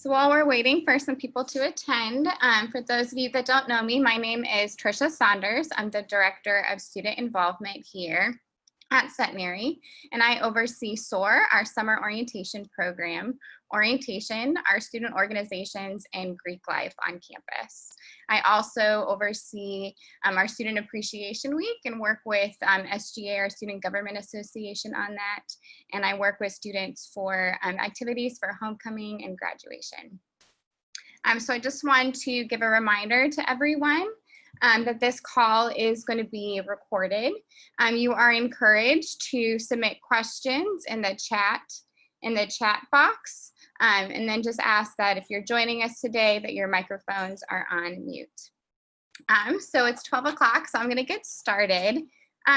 So while we're waiting for some people to attend, for those of you that don't know me, my name is Trisha Saunders. I'm the Director of Student Involvement here at Centenary, and I oversee SOAR, our summer orientation program, orientation, our student organizations, and Greek life on campus. I also oversee our Student Appreciation Week and work with SGA, our Student Government Association, on that. And I work with students for activities for homecoming and graduation. So I just want to give a reminder to everyone that this call is going to be recorded. You are encouraged to submit questions in the chat box, and then just ask that if you're joining us today that your microphones are on mute. So it's 12 o'clock, so I'm going to get started.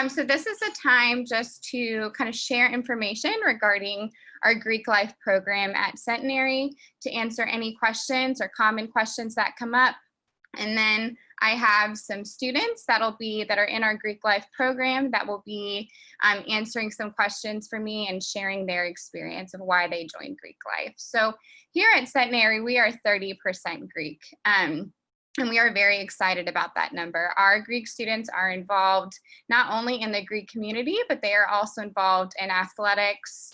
So this is a time just to kind of share information regarding our Greek life program at Centenary, to answer any questions or common questions that come up. And then I have some students that are in our Greek life program that will be answering some questions for me and sharing their experience of why they joined Greek life. So here at Centenary, we are 30% Greek. And we are very excited about that number. Our Greek students are involved not only in the Greek community, but they are also involved in athletics,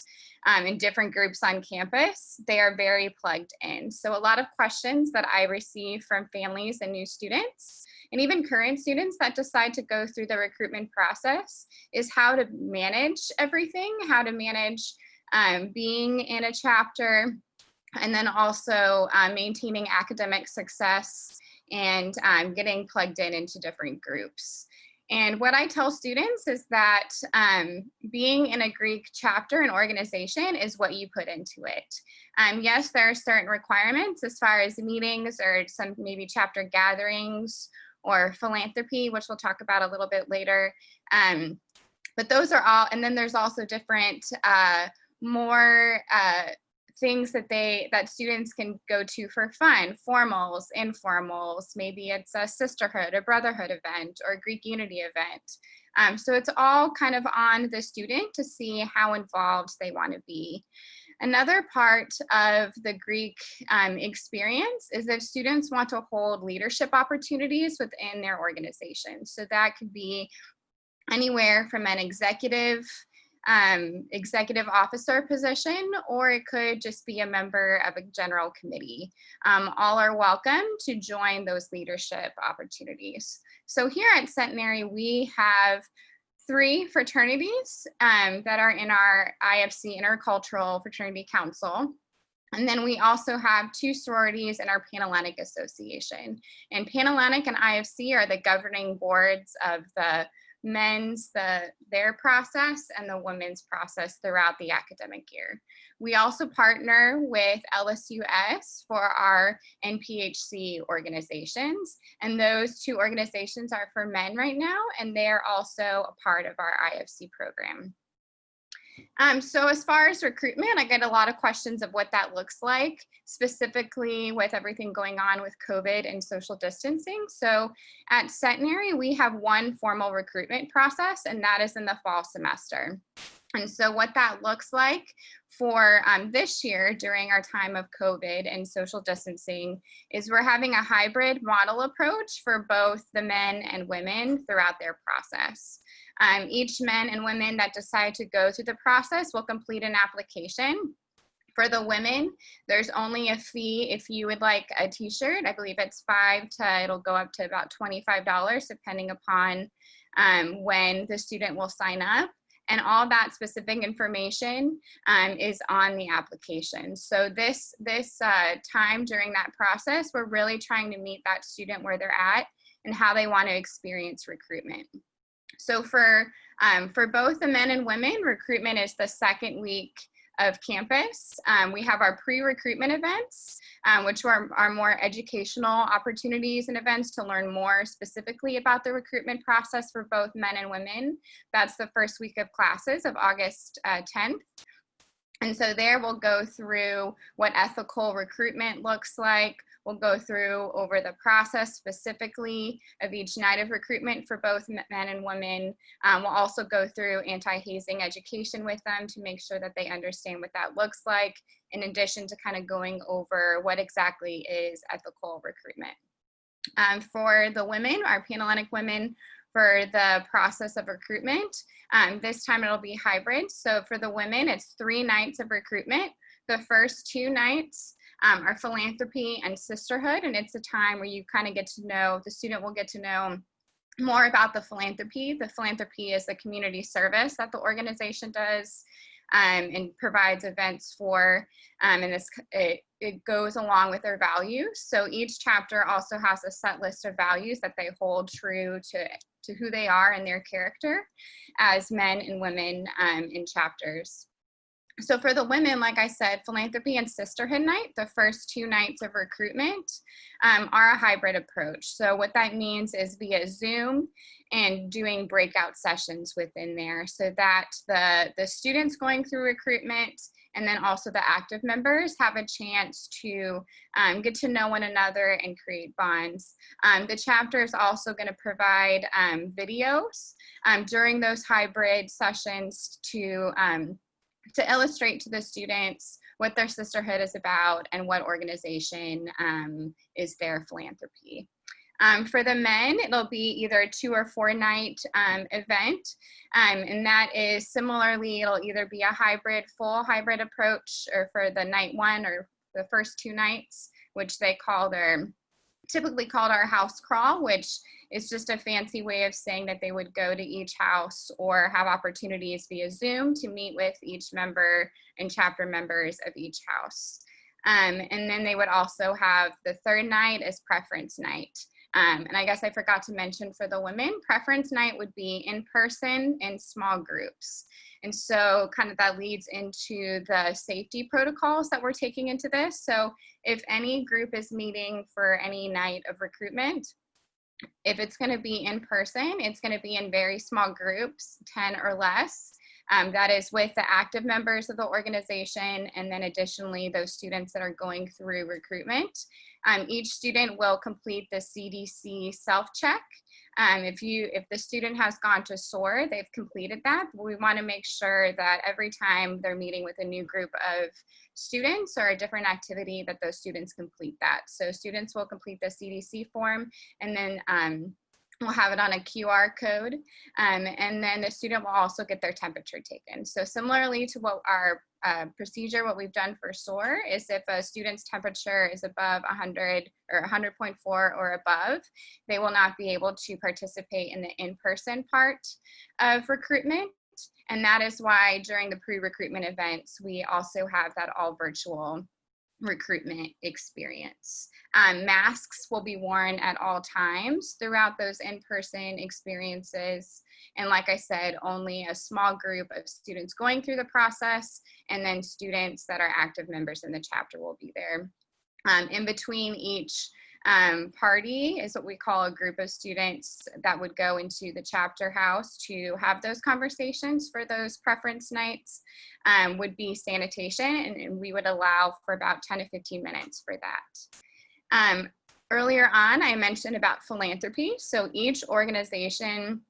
in different groups on campus. They are very plugged in. So a lot of questions that I receive from families and new students, and even current students that decide to go through the recruitment process, is how to manage everything, how to manage being in a chapter, and then also maintaining academic success and getting plugged in into different groups. And what I tell students is that being in a Greek chapter and organization is what you put into it. Yes, there are certain requirements as far as meetings or some maybe chapter gatherings or philanthropy, which we'll talk about a little bit later. But those are all, and then there's also different more things that students can go to for fun, formals, informals, maybe it's a sisterhood, a brotherhood event, or a Greek unity event. So it's all kind of on the student to see how involved they want to be. Another part of the Greek experience is if students want to hold leadership opportunities within their organization. So that could be anywhere from an executive officer position, or it could just be a member of a general committee. All are welcome to join those leadership opportunities. So here at Centenary, we have 3 fraternities that are in our IFC Intercultural Fraternity Council. And then we also have 2 sororities in our Panhellenic Association. And Panhellenic and IFC are the governing boards of the men's, their process, and the women's process throughout the academic year. We also partner with LSUS for our NPHC organizations, and those 2 organizations are for men right now, and they're also a part of our IFC program. So as far as recruitment, I get a lot of questions of what that looks like, specifically with everything going on with COVID and social distancing. So at Centenary, we have one formal recruitment process, and that is in the fall semester. And so what that looks like for this year during our time of COVID and social distancing is we're having a hybrid model approach for both the men and women throughout their process. Each men and women that decide to go through the process will complete an application. For the women, there's only a fee if you would like a t-shirt. I believe it's it'll go up to about $25 depending upon when the student will sign up. And all that specific information is on the application. So this time during that process, we're really trying to meet that student where they're at and how they want to experience recruitment. So for both the men and women, recruitment is the second week of campus. We have our pre-recruitment events, which are more educational opportunities and events to learn more specifically about the recruitment process for both men and women. That's the first week of classes of August 10th. And so there we'll go through what ethical recruitment looks like, We'll go through over the process specifically of each night of recruitment for both men and women. We'll also go through anti-hazing education with them to make sure that they understand what that looks like, in addition to kind of going over what exactly is ethical recruitment. For the women, our Panhellenic women, for the process of recruitment, this time it'll be hybrid. So for the women, it's 3 nights of recruitment. The first 2 nights are philanthropy and sisterhood, and it's a time where you kind of get to know, the student will get to know more about the philanthropy. The philanthropy is the community service that the organization does, and provides events for, and it goes along with their values. So each chapter also has a set list of values that they hold true to who they are and their character as men and women in chapters. So for the women, like I said, philanthropy and sisterhood night, the first 2 nights of recruitment are a hybrid approach. So what that means is via Zoom and doing breakout sessions within there, so that the students going through recruitment and then also the active members have a chance to get to know one another and create bonds. The chapter is also going to provide videos during those hybrid sessions to illustrate to the students what their sisterhood is about and what organization is their philanthropy. For the men, it'll be either a 2 or 4 night event, and that is similarly, it'll either be a full hybrid approach, or for the night 1 or the first 2 nights, which they call typically called our house crawl, which is just a fancy way of saying that they would go to each house or have opportunities via Zoom to meet with each member and chapter members of each house. And then they would also have the 3rd night as preference night. And I guess I forgot to mention for the women, preference night would be in person in small groups. And so kind of that leads into the safety protocols that we're taking into this. So if any group is meeting for any night of recruitment, if it's going to be in person, it's going to be in very small groups, 10 or less. That is with the active members of the organization, and then additionally those students that are going through recruitment. Each student will complete the CDC self-check. If the student has gone to SOAR, they've completed that. But we want to make sure that every time they're meeting with a new group of students or a different activity, that those students complete that. So students will complete the CDC form, and then we'll have it on a QR code, and then the student will also get their temperature taken. So similarly to what our procedure, what we've done for SOAR, is if a student's temperature is above 100 or 100.4 or above, they will not be able to participate in the in-person part of recruitment. And that is why during the pre-recruitment events, we also have that all virtual recruitment experience. Masks will be worn at all times throughout those in-person experiences. And like I said, only a small group of students going through the process, and then students that are active members in the chapter will be there. In between each party is what we call a group of students that would go into the chapter house to have those conversations for those preference nights, would be sanitation, and we would allow for about 10 to 15 minutes for that. Earlier on, I mentioned about philanthropy. So each organization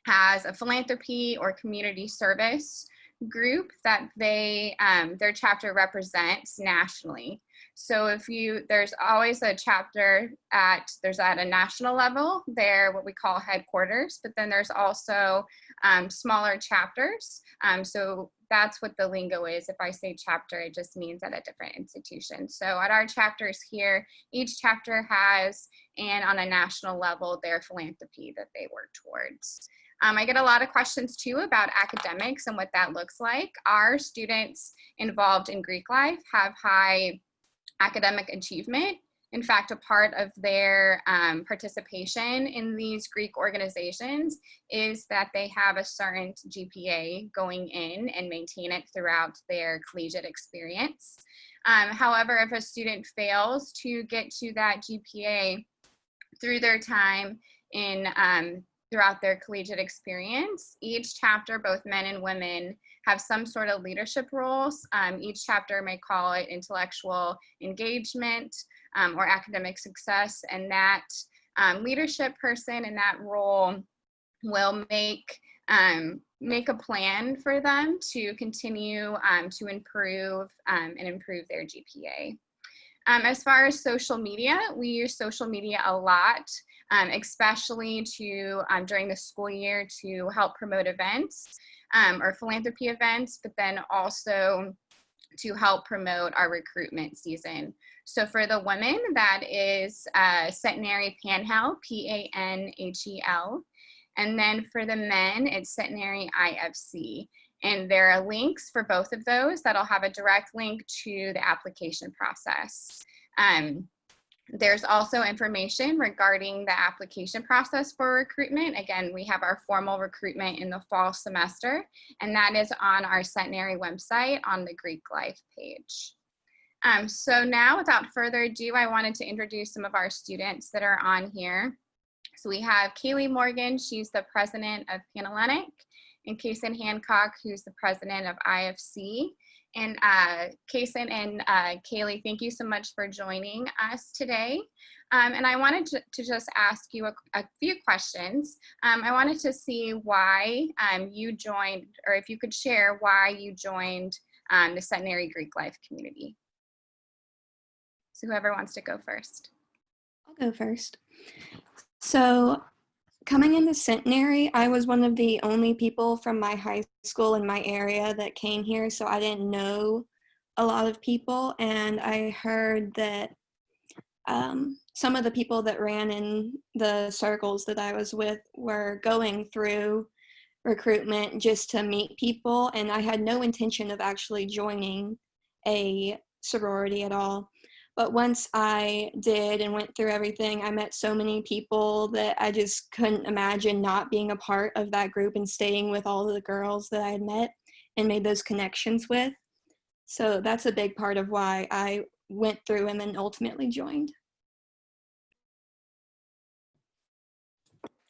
has a philanthropy or community service group that their chapter represents nationally. So there's always a chapter at a national level, they're what we call headquarters, but then there's also smaller chapters. So that's what the lingo is. If I say chapter, it just means at a different institution. So at our chapters here, each chapter has, and on a national level, their philanthropy that they work towards. I get a lot of questions too about academics and what that looks like. Our students involved in Greek life have high academic achievement. In fact, a part of their participation in these Greek organizations is that they have a certain GPA going in and maintain it throughout their collegiate experience. However, if a student fails to get to that GPA through their time in throughout their collegiate experience, each chapter, both men and women, have some sort of leadership roles. Each chapter may call it intellectual engagement, or academic success, and that leadership person in that role will make a plan for them to continue to improve and improve their GPA. As far as social media, we use social media a lot, especially during the school year to help promote events or philanthropy events, but then also to help promote our recruitment season. So for the women, that is Centenary Panhel, Panhel. And then for the men, it's Centenary IFC. And there are links for both of those that'll have a direct link to the application process. There's also information regarding the application process for recruitment. Again, we have our formal recruitment in the fall semester, and that is on our Centenary website on the Greek Life page. So now, without further ado, I wanted to introduce some of our students that are on here. So we have Kailey Morgan, she's the president of Panhellenic, and Cason Hancock, who's the president of IFC. And Cason and Kailey, thank you so much for joining us today. And I wanted to just ask you a few questions. I wanted to see why you joined, or if you could share why you joined the Centenary Greek Life community. So whoever wants to go first. I'll go first. So coming into Centenary, I was one of the only people from my high school in my area that came here, so I didn't know a lot of people, and I heard that some of the people that ran in the circles that I was with were going through recruitment just to meet people, and I had no intention of actually joining a sorority at all. But once I did and went through everything, I met so many people that I just couldn't imagine not being a part of that group and staying with all of the girls that I had met and made those connections with. So that's a big part of why I went through and then ultimately joined.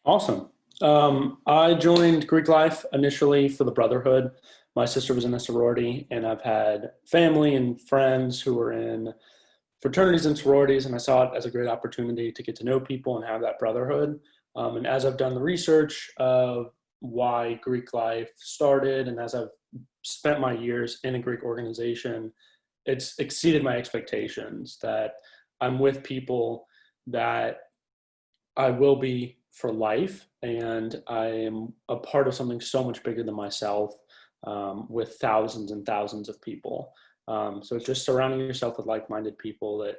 Awesome. I joined Greek Life initially for the Brotherhood. My sister was in a sorority, and I've had family and friends who were in fraternities and sororities, and I saw it as a great opportunity to get to know people and have that brotherhood. And as I've done the research of why Greek Life started, and as I've spent my years in a Greek organization, it's exceeded my expectations that I'm with people that I will be for life, and I am a part of something so much bigger than myself, with thousands and thousands of people. So it's just surrounding yourself with like-minded people that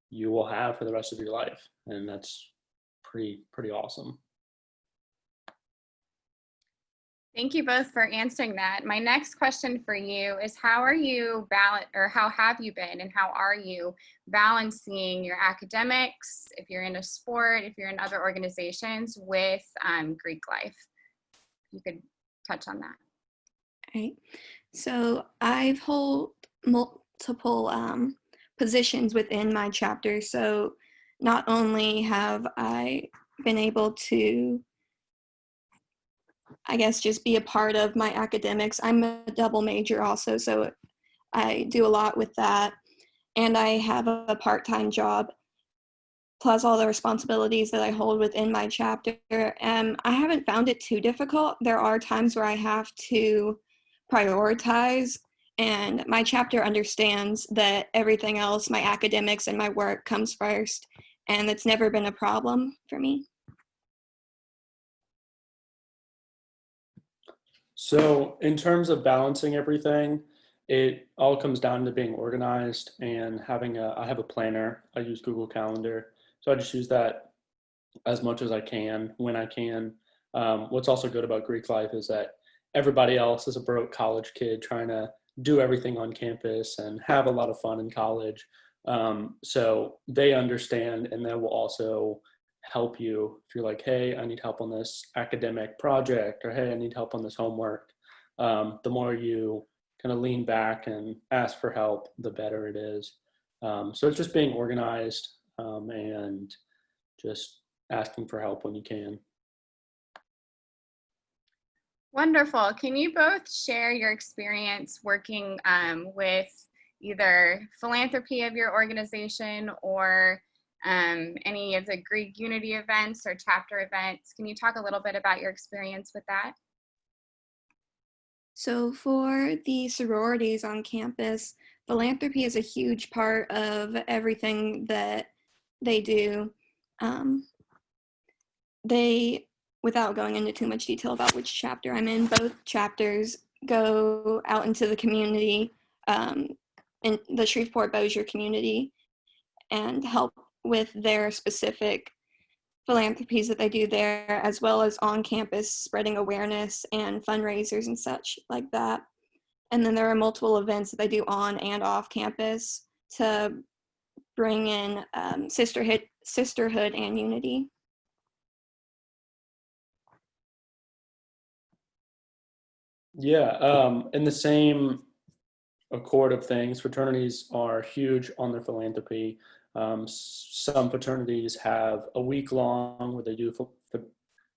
you will have for the rest of your life. And that's pretty awesome. Thank you both for answering that. My next question for you is, how have you been and how are you balancing your academics, if you're in a sport, if you're in other organizations, with Greek Life? You could touch on that. Right. So I've held multiple positions within my chapter. So not only have I been able to, I guess, just be a part of my academics, I'm a double major also, so I do a lot with that. And I have a part-time job, plus all the responsibilities that I hold within my chapter. I haven't found it too difficult. There are times where I have to prioritize, and my chapter understands that everything else, my academics and my work, comes first, and it's never been a problem for me. So in terms of balancing everything, it all comes down to being organized and I have a planner. I use Google Calendar. So I just use that as much as I can, when I can. What's also good about Greek Life is that everybody else is a broke college kid trying to do everything on campus and have a lot of fun in college. So they understand, and they will also help you if you're like, hey, I need help on this academic project, or hey, I need help on this homework. The more you kind of lean back and ask for help, the better it is. So it's just being organized and just asking for help when you can. Wonderful. Can you both share your experience working with either philanthropy of your organization or any of the Greek Unity events or chapter events. Can you talk a little bit about your experience with that? So for the sororities on campus, philanthropy is a huge part of everything that they do. Without going into too much detail about which chapter I'm in, both chapters go out into the community, in the Shreveport-Bossier community, and help with their specific philanthropies that they do there, as well as on campus spreading awareness and fundraisers and such like that. And then there are multiple events that they do on and off campus to bring in sisterhood and unity. Yeah, in the same accord of things, fraternities are huge on their philanthropy. Some fraternities have a week long where they do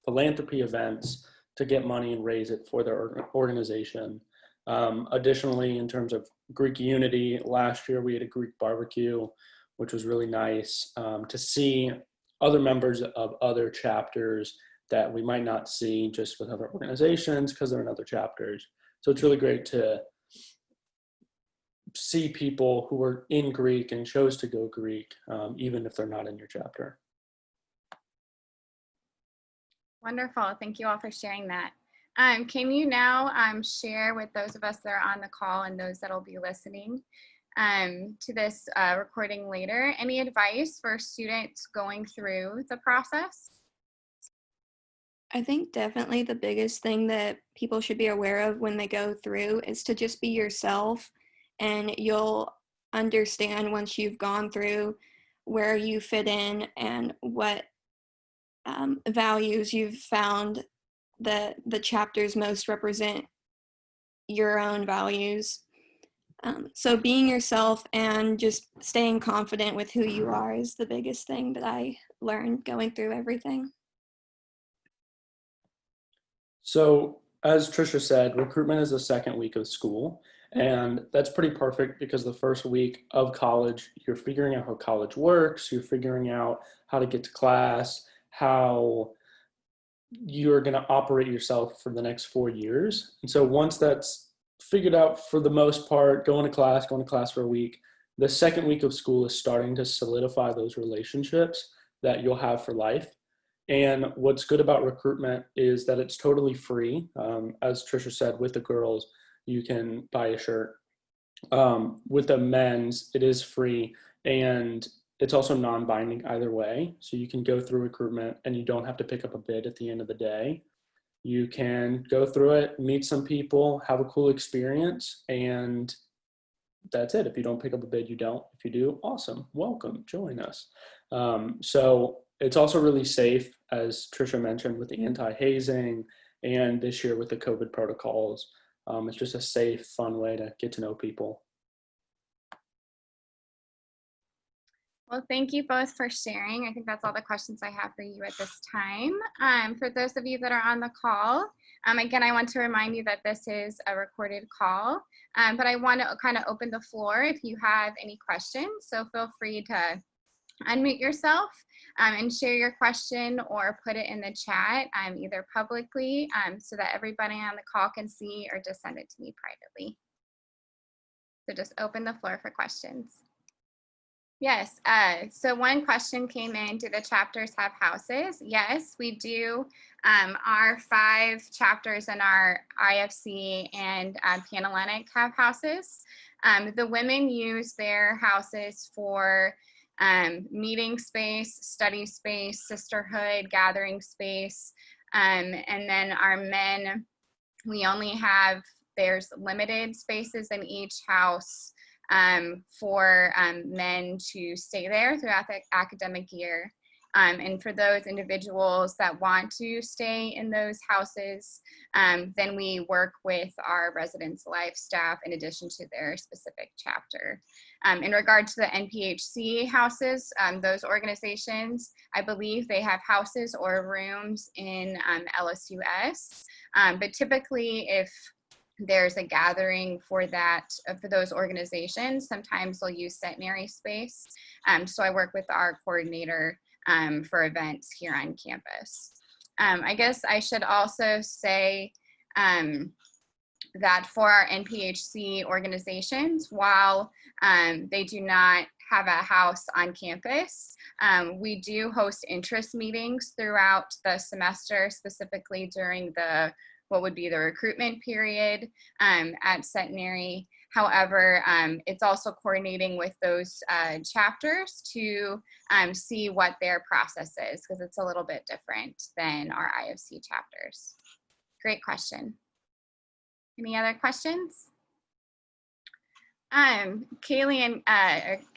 philanthropy events to get money and raise it for their organization. Additionally, in terms of Greek unity, last year we had a Greek barbecue, which was really nice to see other members of other chapters that we might not see just with other organizations because they're in other chapters. So it's really great to see people who are in Greek and chose to go Greek, even if they're not in your chapter. Wonderful. Thank you all for sharing that. Can you now share with those of us that are on the call and those that will be listening to this recording later, any advice for students going through the process? I think definitely the biggest thing that people should be aware of when they go through is to just be yourself, and you'll understand once you've gone through where you fit in and what values you've found that the chapters most represent your own values. So being yourself and just staying confident with who you are is the biggest thing that I learned going through everything. So as Trisha said, recruitment is the second week of school, and that's pretty perfect because the first week of college, you're figuring out how college works, you're figuring out how to get to class, how you're going to operate yourself for the next 4 years. And so once that's figured out for the most part, going to class for a week, the second week of school is starting to solidify those relationships that you'll have for life. And what's good about recruitment is that it's totally free. As Trisha said, with the girls, you can buy a shirt. With the men's, it is free, and it's also non-binding either way. So you can go through recruitment and you don't have to pick up a bid at the end of the day. You can go through it, meet some people, have a cool experience, and that's it. If you don't pick up a bid, you don't. If you do, awesome. Welcome, join us. So it's also really safe, as Trisha mentioned, with the anti-hazing, and this year with the COVID protocols. It's just a safe, fun way to get to know people. Well, thank you both for sharing. I think that's all the questions I have for you at this time. For those of you that are on the call, again, I want to remind you that this is a recorded call, but I want to kind of open the floor if you have any questions. So feel free to unmute yourself and share your question, or put it in the chat either publicly so that everybody on the call can see, or just send it to me privately. So just open the floor for questions. Yes, so one question came in, do the chapters have houses? Yes, we do. Our 5 chapters in our IFC and Panhellenic have houses. The women use their houses for meeting space, study space, sisterhood, gathering space. And then our men, we only have, there's limited spaces in each house for men to stay there throughout the academic year. And for those individuals that want to stay in those houses, then we work with our residence life staff in addition to their specific chapter. In regard to the NPHC houses, those organizations, I believe they have houses or rooms in LSUS. But typically, if there's a gathering for that, for those organizations. Sometimes they'll use Centenary space. So I work with our coordinator for events here on campus. I guess I should also say that for our NPHC organizations, while they do not have a house on campus, we do host interest meetings throughout the semester, specifically during what would be the recruitment period at Centenary. However, it's also coordinating with those chapters to see what their process is, because it's a little bit different than our IFC chapters. Great question. Any other questions? Kailey and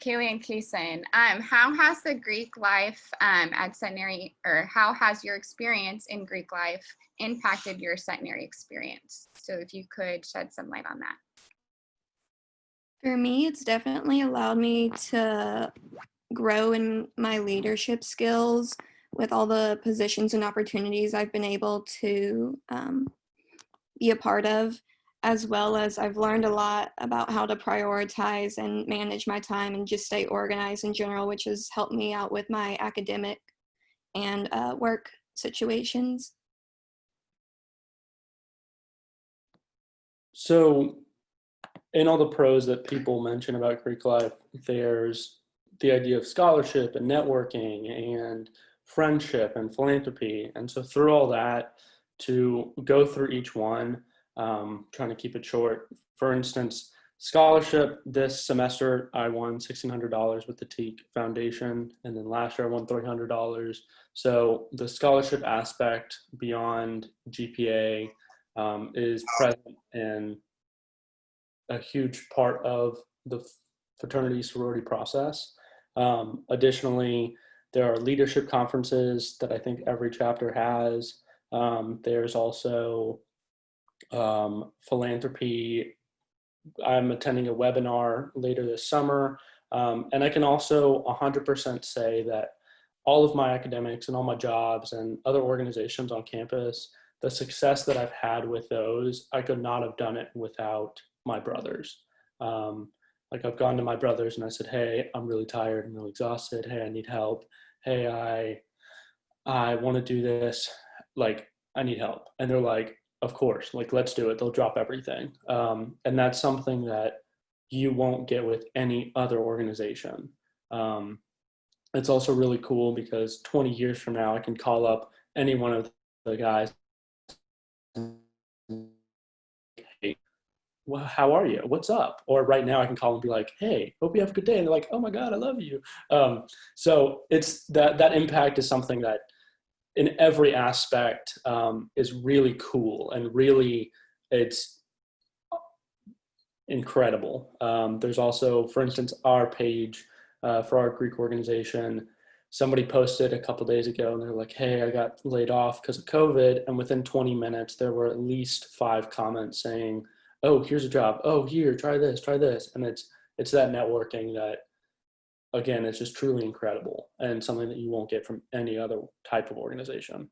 Cason, how has the Greek life at Centenary, or how has your experience in Greek life impacted your Centenary experience? So if you could shed some light on that. For me, it's definitely allowed me to grow in my leadership skills with all the positions and opportunities I've been able to be a part of, as well as I've learned a lot about how to prioritize and manage my time and just stay organized in general, which has helped me out with my academic and work situations. So in all the pros that people mention about Greek life, there's the idea of scholarship and networking and friendship and philanthropy. And so through all that, to go through each one, trying to keep it short. For instance, scholarship this semester, I won $1,600 with the Teak Foundation, and then last year I won $300. So the scholarship aspect beyond GPA is present in a huge part of the fraternity sorority process. Additionally, there are leadership conferences that I think every chapter has. There's also philanthropy. I'm attending a webinar later this summer. And I can also 100% say that all of my academics and all my jobs and other organizations on campus, the success that I've had with those, I could not have done it without my brothers. Like I've gone to my brothers and I said, hey, I'm really tired, I'm really exhausted. Hey, I need help. Hey, I want to do this. Like, I need help. And they're like, of course, like, let's do it. They'll drop everything. And that's something that you won't get with any other organization. It's also really cool because 20 years from now, I can call up any one of the guys. Hey, well, how are you? What's up? Or right now I can call and be like, hey, hope you have a good day. And they're like, oh my God, I love you. So it's that impact is something that in every aspect is really cool, and really it's incredible. There's also, for instance, our page for our Greek organization, somebody posted a couple days ago and they're like, hey, I got laid off because of COVID. And within 20 minutes, there were at least 5 comments saying, oh, here's a job. Oh, here, try this, try this. And it's that networking that, again, it's just truly incredible and something that you won't get from any other type of organization.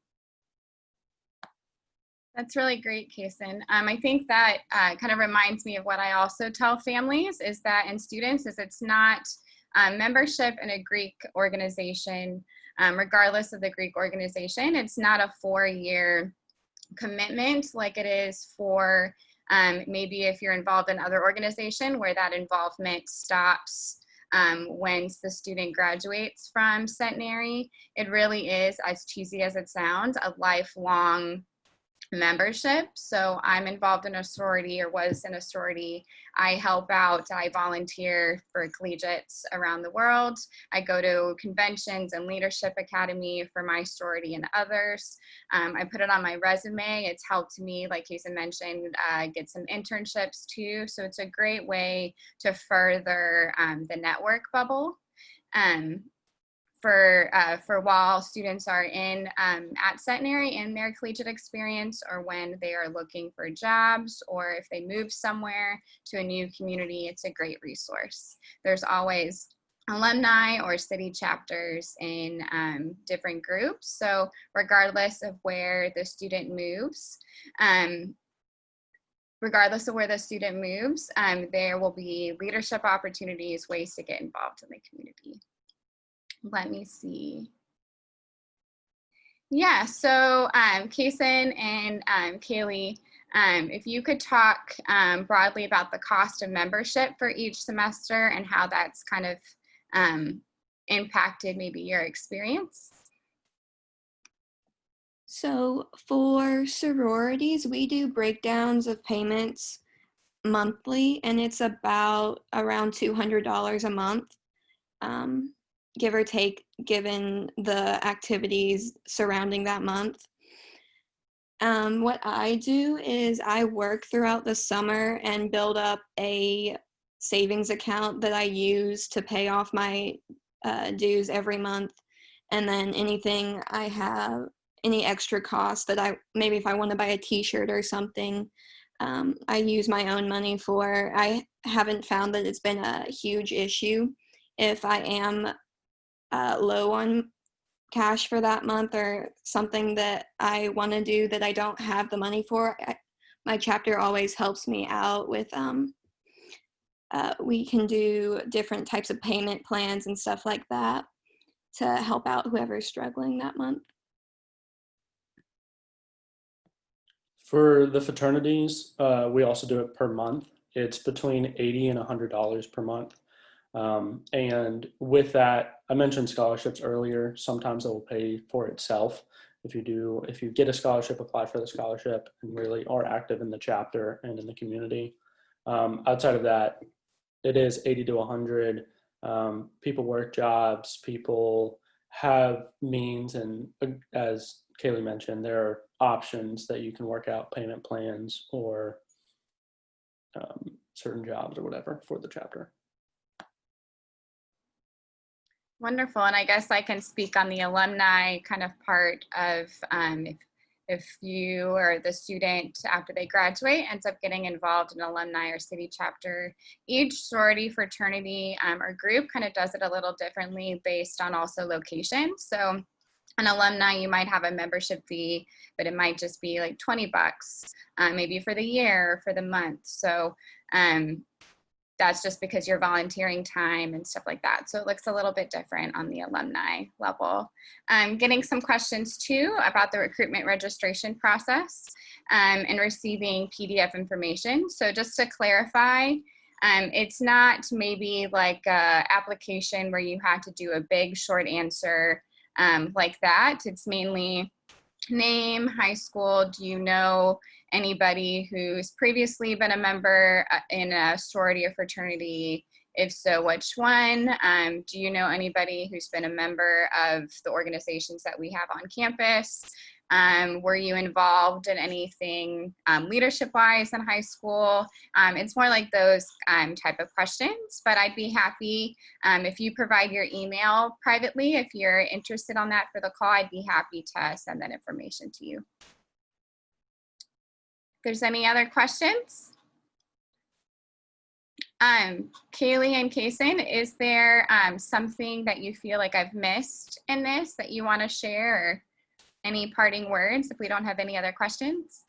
That's really great, Cason. I think that kind of reminds me of what I also tell families is that, and students, is it's not membership in a Greek organization, regardless of the Greek organization. It's not a 4-year commitment like it is for maybe if you're involved in other organization where that involvement stops once the student graduates from Centenary. It really is, as cheesy as it sounds, a lifelong membership. So I'm involved in a sorority, or was in a sorority. I help out, I volunteer for collegiates around the world. I go to conventions and leadership academy for my sorority and others. I put it on my resume. It's helped me, like Cason mentioned, get some internships too. So it's a great way to further the network bubble. For while students are in at Centenary in their collegiate experience, or when they are looking for jobs, or if they move somewhere to a new community, it's a great resource. There's always alumni or city chapters in different groups. So regardless of where the student moves, regardless of where the student moves, there will be leadership opportunities, ways to get involved in the community. Let me see. Yeah, so Cason and Kailey, if you could talk broadly about the cost of membership for each semester and how that's kind of impacted maybe your experience. So for sororities, we do breakdowns of payments monthly, and it's about around $200 a month, give or take, given the activities surrounding that month. What I do is I work throughout the summer and build up a savings account that I use to pay off my dues every month. And then anything I have, any extra costs that maybe if I want to buy a t-shirt or something, I use my own money for. I haven't found that it's been a huge issue if I am low on cash for that month or something that I want to do that I don't have the money for. My chapter always helps me out with, we can do different types of payment plans and stuff like that to help out whoever's struggling that month. For the fraternities, we also do it per month. It's between $80 and $100 per month. And with that, I mentioned scholarships earlier. Sometimes it will pay for itself. If you get a scholarship, apply for the scholarship and really are active in the chapter and in the community. Outside of that, it is 80 to 100. People work jobs, people have means, and as Kailey mentioned, there are options that you can work out payment plans or certain jobs or whatever for the chapter. Wonderful, and I guess I can speak on the alumni kind of part of if you or the student after they graduate ends up getting involved in alumni or city chapter, each sorority, fraternity, or group kind of does it a little differently based on also location. So an alumni, you might have a membership fee, but it might just be like $20, maybe for the year or for the month. So that's just because you're volunteering time and stuff like that. So it looks a little bit different on the alumni level. Getting some questions too about the recruitment registration process and receiving PDF information. So just to clarify, it's not maybe like a application where you have to do a big short answer like that. It's mainly name, high school, do you know anybody who's previously been a member in a sorority or fraternity? If so, which one? Do you know anybody who's been a member of the organizations that we have on campus? Were you involved in anything leadership-wise in high school? It's more like those type of questions, but I'd be happy if you provide your email privately. If you're interested on that for the call, I'd be happy to send that information to you. If there's any other questions? Kailey and Cason, is there something that you feel like I've missed in this that you want to share, or any parting words if we don't have any other questions?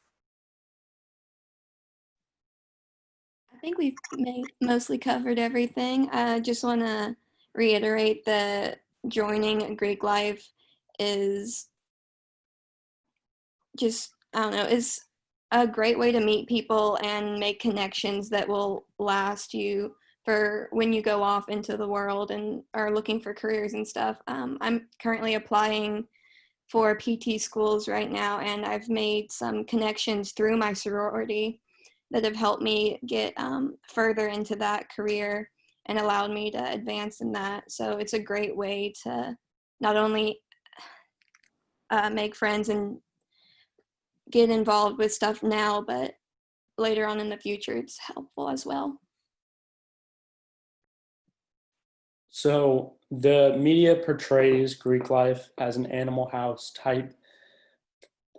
I think we've mostly covered everything. I just want to reiterate that joining Greek life is just, I don't know, is a great way to meet people and make connections that will last you for when you go off into the world and are looking for careers and stuff. I'm currently applying for PT schools right now, and I've made some connections through my sorority that have helped me get further into that career and allowed me to advance in that. So it's a great way to not only make friends and get involved with stuff now, but later on in the future, it's helpful as well. So the media portrays Greek life as an Animal House type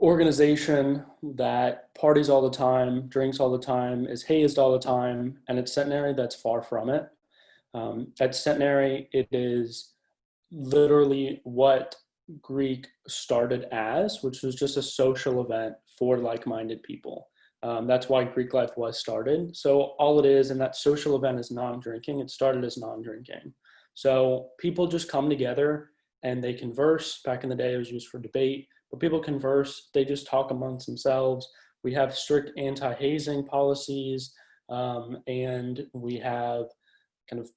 organization that parties all the time, drinks all the time, is hazed all the time, and at Centenary, that's far from it. At Centenary, it is literally what Greek started as, which was just a social event for like-minded people. That's why Greek life was started. So all it is, and that social event is non-drinking. It started as non-drinking. So people just come together and they converse. Back in the day, it was used for debate, but people converse. They just talk amongst themselves. We have strict anti-hazing policies, and we have kind of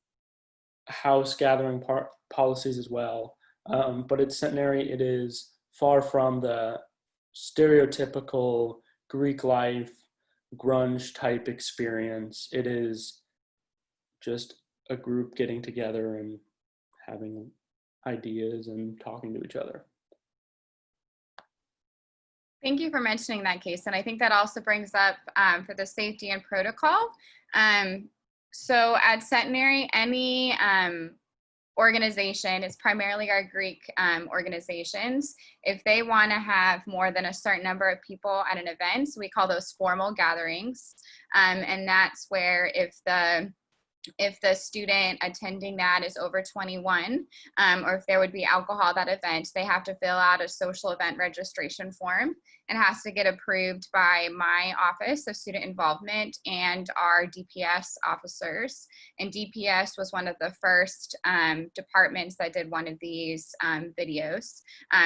house gathering policies as well. But at Centenary, it is far from the stereotypical Greek life, grunge type experience. It is just a group getting together and having ideas and talking to each other. Thank you for mentioning that, Cason. I think that also brings up for the safety and protocol. So at Centenary, any organization is primarily our Greek organizations. If they want to have more than a certain number of people at an event, so we call those formal gatherings. And that's where if the student attending that is over 21, or if there would be alcohol at that event, they have to fill out a social event registration form and has to get approved by my office of student involvement and our DPS officers. And DPS was one of the first departments that did one of these videos.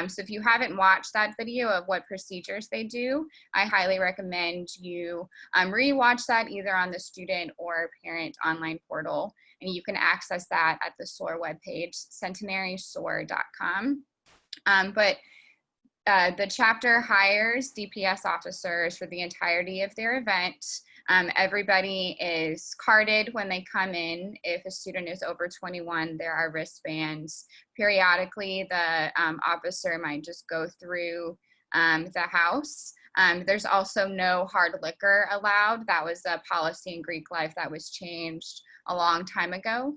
So if you haven't watched that video of what procedures they do, I highly recommend you re-watch that either on the student or parent online portal. And you can access that at the SOAR webpage, centenarysoar.com. The chapter hires DPS officers for the entirety of their event. Everybody is carded when they come in. If a student is over 21, there are wristbands. Periodically, the officer might just go through the house. There's also no hard liquor allowed. That was a policy in Greek life that was changed a long time ago.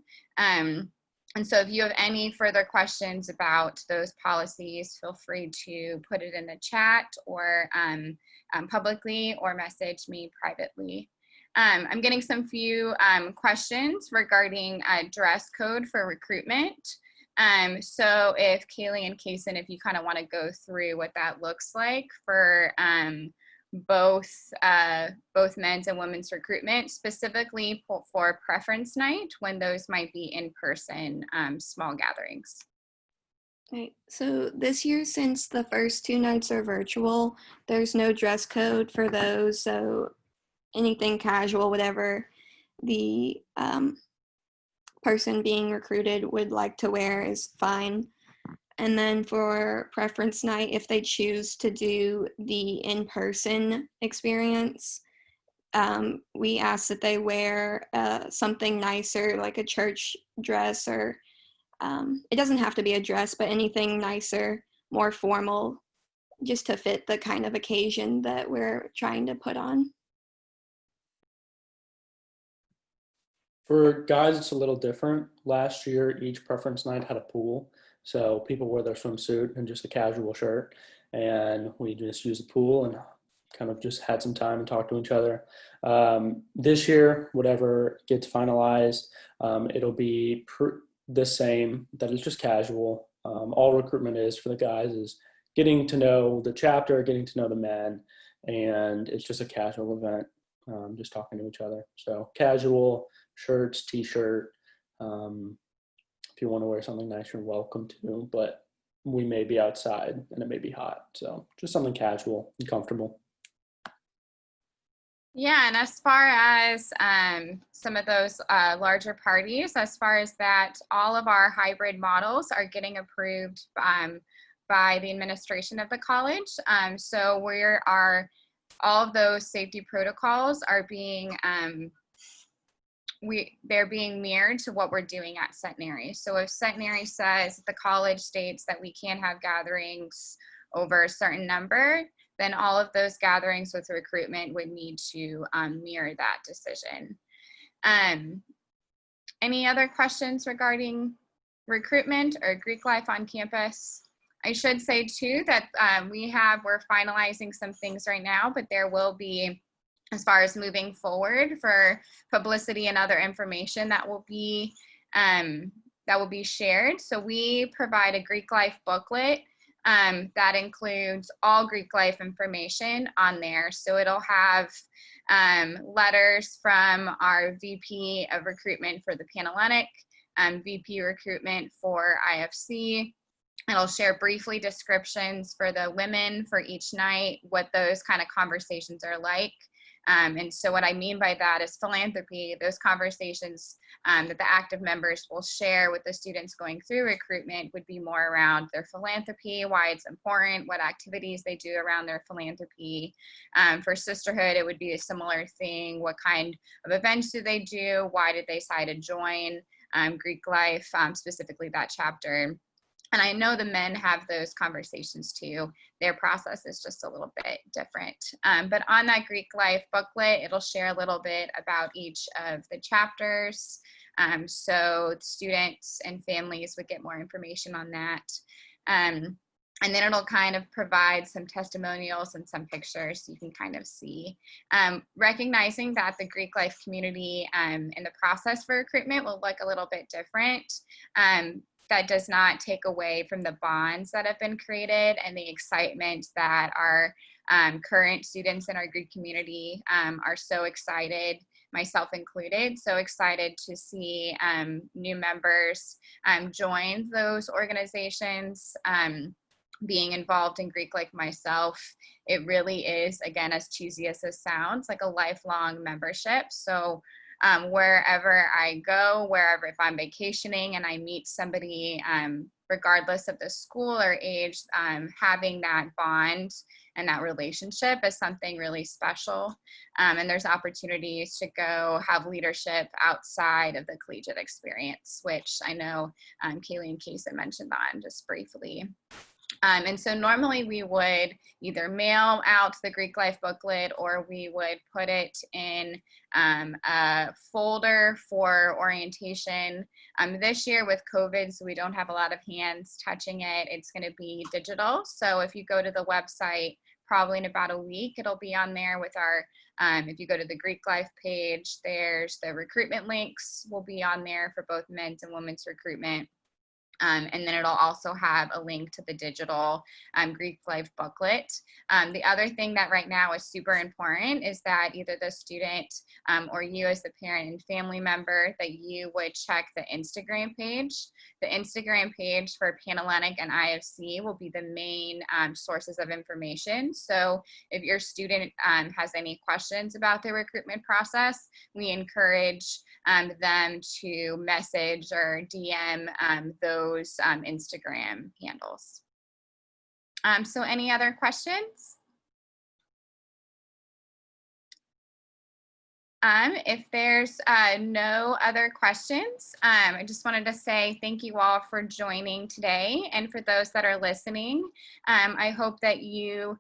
And so if you have any further questions about those policies, feel free to put it in the chat or publicly or message me privately. I'm getting some few questions regarding dress code for recruitment. So if Kailey and Cason, if you kind of want to go through what that looks like for both men's and women's recruitment, specifically for preference night, when those might be in-person small gatherings. Right. So this year, since the first 2 nights are virtual, there's no dress code for those. So anything casual, whatever the person being recruited would like to wear is fine. And then for preference night, if they choose to do the in-person experience, we ask that they wear something nicer, like a church dress, or it doesn't have to be a dress, but anything nicer, more formal, just to fit the kind of occasion that we're trying to put on. For guys, it's a little different. Last year, each preference night had a pool. So people wore their swimsuit and just a casual shirt. And we just used the pool and kind of just had some time and talked to each other. This year, whatever gets finalized, it'll be the same, that it's just casual. All recruitment is for the guys is getting to know the chapter, getting to know the men, and it's just a casual event, just talking to each other. So casual, shirts, t-shirt. If you want to wear something nice, you're welcome to, but we may be outside and it may be hot. So just something casual and comfortable. Yeah, and as far as some of those larger parties, as far as that, all of our hybrid models are getting approved by the administration of the college. So all of those safety protocols are being they're being mirrored to what we're doing at Centenary. So if Centenary says the college states that we can't have gatherings over a certain number, then all of those gatherings with recruitment would need to mirror that decision. Any other questions regarding recruitment or Greek life on campus? I should say too that we're finalizing some things right now, but there will be, as far as moving forward, for publicity and other information that will be shared. So we provide a Greek life booklet That includes all Greek life information on there. So it'll have letters from our VP of recruitment for the Panhellenic, VP recruitment for IFC. It'll share briefly descriptions for the women for each night, what those kind of conversations are like. And so what I mean by that is philanthropy, those conversations that the active members will share with the students going through recruitment would be more around their philanthropy, why it's important, what activities they do around their philanthropy. For sisterhood, it would be a similar thing. What kind of events do they do? Why did they decide to join Greek life, specifically that chapter? And I know the men have those conversations too. Their process is just a little bit different. But on that Greek life booklet, it'll share a little bit about each of the chapters. So students and families would get more information on that. And then it'll kind of provide some testimonials and some pictures so you can kind of see. Recognizing that the Greek life community and the process for recruitment will look a little bit different. That does not take away from the bonds that have been created and the excitement that our current students in our Greek community are so excited, myself included, so excited to see new members join those organizations. Being involved in Greek like myself, it really is, again, as cheesy as this sounds, like a lifelong membership. So wherever I go, wherever, if I'm vacationing and I meet somebody, regardless of the school or age, having that bond and that relationship is something really special. And there's opportunities to go have leadership outside of the collegiate experience, which I know Kailey and Cason mentioned on just briefly. And so normally we would either mail out the Greek life booklet or we would put it in a folder for orientation. This year with COVID, so we don't have a lot of hands touching it, it's going to be digital. So if you go to the website, probably in about a week, it'll be on there with our, if you go to the Greek life page, there's the recruitment links will be on there for both men's and women's recruitment. And then it'll also have a link to the digital Greek life booklet. The other thing that right now is super important is that either the student or you as the parent and family member, that you would check the Instagram page. The Instagram page for Panhellenic and IFC will be the main sources of information. So if your student has any questions about the recruitment process, we encourage them to message or DM those Instagram handles. So any other questions? If there's no other questions, I just wanted to say thank you all for joining today. And for those that are listening, I hope that you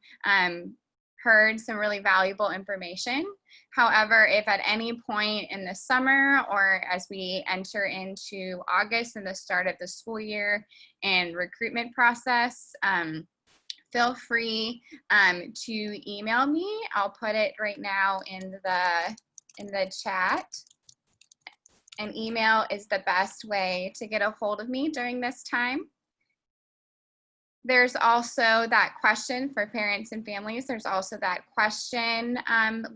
heard some really valuable information. However, if at any point in the summer or as we enter into August and the start of the school year and recruitment process, feel free to email me. I'll put it right now in the chat. An email is the best way to get a hold of me during this time. There's also that question for parents and families. There's also that question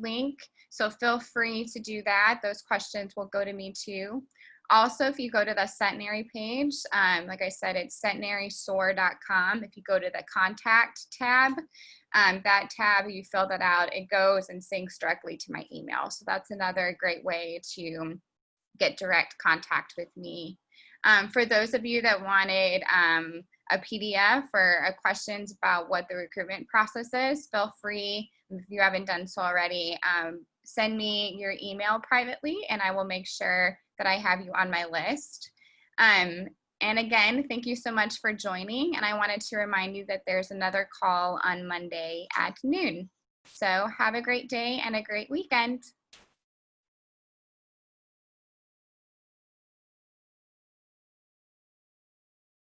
link. So feel free to do that. Those questions will go to me too. Also, if you go to the Centenary page, like I said, it's centenarysoar.com. If you go to the contact tab, that tab, you fill that out, it goes and syncs directly to my email. So that's another great way to get direct contact with me. For those of you that wanted a PDF or questions about what the recruitment process is, feel free, if you haven't done so already, send me your email privately and I will make sure that I have you on my list. And again, thank you so much for joining. And I wanted to remind you that there's another call on Monday at noon. So have a great day and a great weekend.